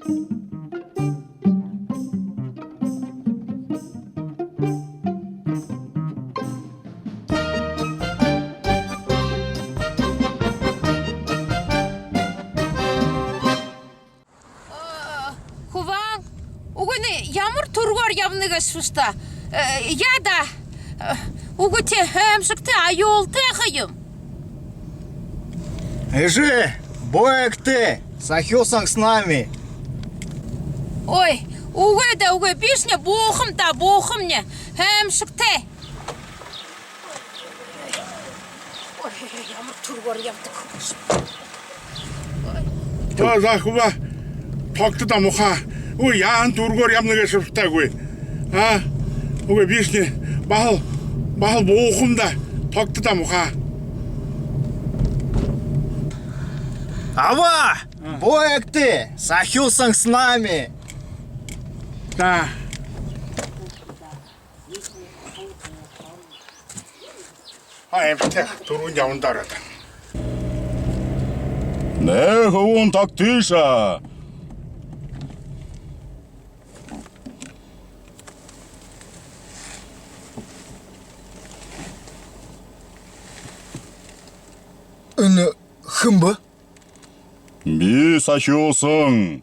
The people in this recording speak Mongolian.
Хуван, угны ямар төргөр явна гэсвэстэ. Яда. Угти хэмшигтэй аюултай хаям. Эжи, Боек ты, Сахюсан с нами. Ой, угы бишне бухымне хэмшигтэй. Ой, ямар төргөр явдаг. Захува тогтод амуха. Ой, яан дүргээр явна гэж шивтаагүй. Үгүй бишне бахал буухамда тогтод амуха. Ава, Боек ты, Сахюсан с нами. Да. Эмтэх дөрвөн явна дараад. 네, хөвөн тогтиша. Хымба? Би Сахюсан.